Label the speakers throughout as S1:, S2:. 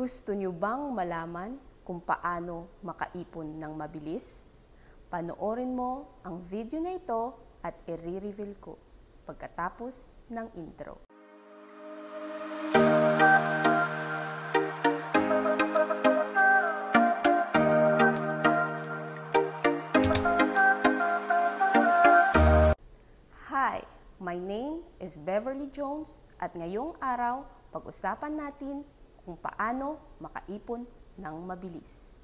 S1: Gusto nyo bang malaman kung paano makaipon ng mabilis? Panoorin mo ang video na ito at i-reveal ko pagkatapos ng intro. Hi, my name is Beverly Jones at ngayong araw pag-usapan natin kung paano makaipon ng mabilis.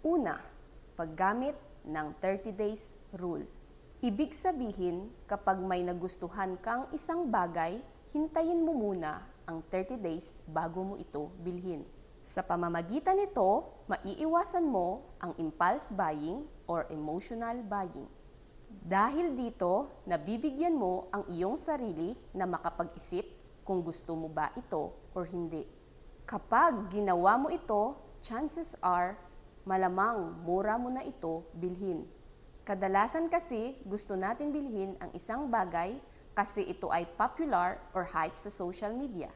S1: Una, paggamit ng 30 days rule. Ibig sabihin, kapag may nagustuhan kang isang bagay, hintayin mo muna ang 30 days bago mo ito bilhin. Sa pamamagitan nito, maiiwasan mo ang impulse buying or emotional buying. Dahil dito, nabibigyan mo ang iyong sarili na makapag-isip kung gusto mo ba ito or hindi. Kapag ginawa mo ito, chances are, malamang mura mo na ito bilhin. Kadalasan kasi gusto natin bilhin ang isang bagay kasi ito ay popular or hype sa social media.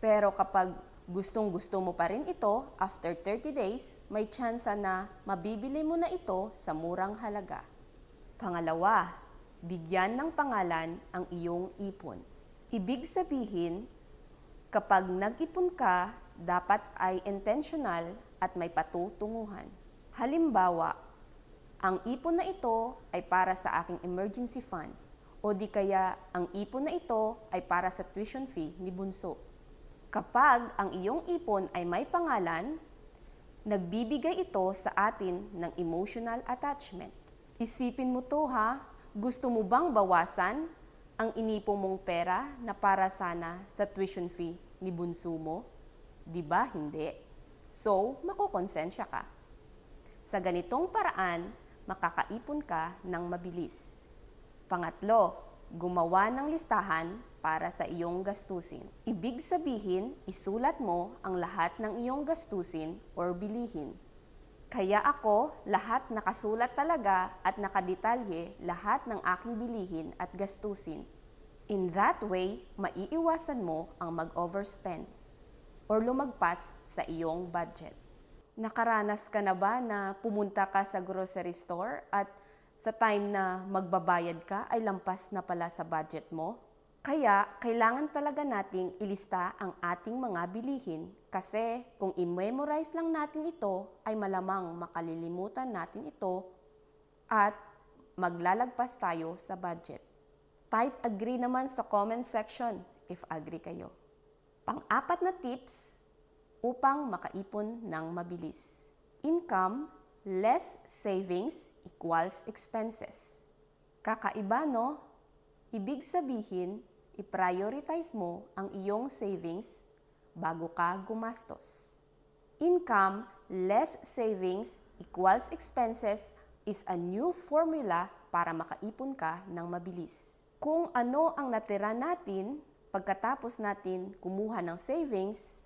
S1: Pero kapag gustong-gusto mo pa rin ito, after 30 days, may tsansa na mabibili mo na ito sa murang halaga. Pangalawa, bigyan ng pangalan ang iyong ipon. Ibig sabihin, kapag nag-ipon ka, dapat ay intentional at may patutunguhan. Halimbawa, ang ipon na ito ay para sa aking emergency fund o di kaya ang ipon na ito ay para sa tuition fee ni Bunso. Kapag ang iyong ipon ay may pangalan, nagbibigay ito sa atin ng emotional attachment. Isipin mo to ha, gusto mo bang bawasan ang inipon mong pera na para sana sa tuition fee ni Bunso mo? Di ba hindi? So, makokonsensya ka. Sa ganitong paraan, makakaipon ka ng mabilis. Pangatlo, gumawa ng listahan para sa iyong gastusin. Ibig sabihin, isulat mo ang lahat ng iyong gastusin or bilihin. Kaya ako, lahat nakasulat talaga at nakadetalye lahat ng aking bilihin at gastusin. In that way, maiiwasan mo ang mag-overspend or lumagpas sa iyong budget. Nakaranas ka na ba na pumunta ka sa grocery store at sa time na magbabayad ka ay lampas na pala sa budget mo? Kaya kailangan talaga nating ilista ang ating mga bilihin kasi kung i-memorize lang natin ito ay malamang makalilimutan natin ito at maglalagpas tayo sa budget. Type agree naman sa comment section if agree kayo. Pang-apat na tips upang makaipon ng mabilis. Income less savings equals expenses. Kakaiba no? Ibig sabihin, i-prioritize mo ang iyong savings bago ka gumastos. Income less savings equals expenses is a new formula para makaipon ka ng mabilis. Kung ano ang natira natin pagkatapos natin kumuha ng savings,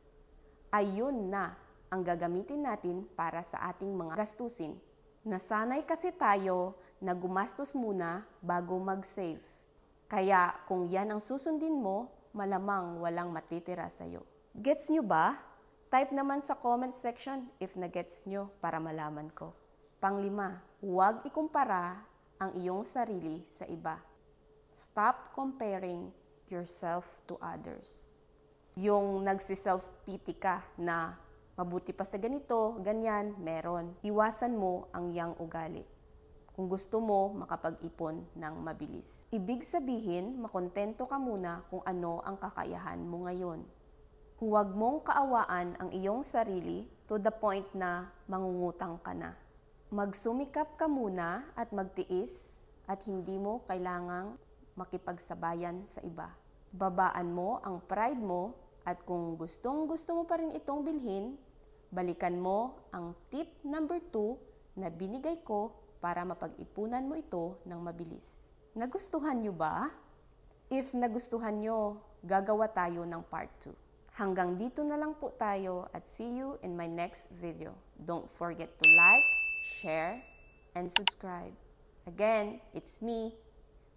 S1: ay yun na ang gagamitin natin para sa ating mga gastusin. Nasanay kasi tayo na gumastos muna bago mag-save. Kaya kung yan ang susundin mo, malamang walang matitira sa'yo. Gets nyo ba? Type naman sa comment section if na-gets nyo para malaman ko. Panglima, huwag ikumpara ang iyong sarili sa iba. Stop comparing yourself to others. Yung nagsi-self-pity ka na mabuti pa sa ganito, ganyan, meron. Iwasan mo ang yang ugali. Kung gusto mo makapag-ipon ng mabilis. Ibig sabihin, makontento ka muna kung ano ang kakayahan mo ngayon. Huwag mong kaawaan ang iyong sarili to the point na mangungutang ka na. Magsumikap ka muna at magtiis at hindi mo kailangang makipagsabayan sa iba. Babaan mo ang pride mo at kung gustong-gusto mo pa rin itong bilhin, balikan mo ang tip number 2 na binigay ko para mapag-ipunan mo ito ng mabilis. Nagustuhan nyo ba? If nagustuhan nyo, gagawa tayo ng part 2. Hanggang dito na lang po tayo at see you in my next video. Don't forget to like, share, and subscribe. Again, it's me,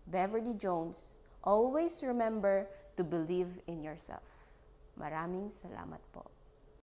S1: Beverly Jones. Always remember to believe in yourself. Maraming salamat po.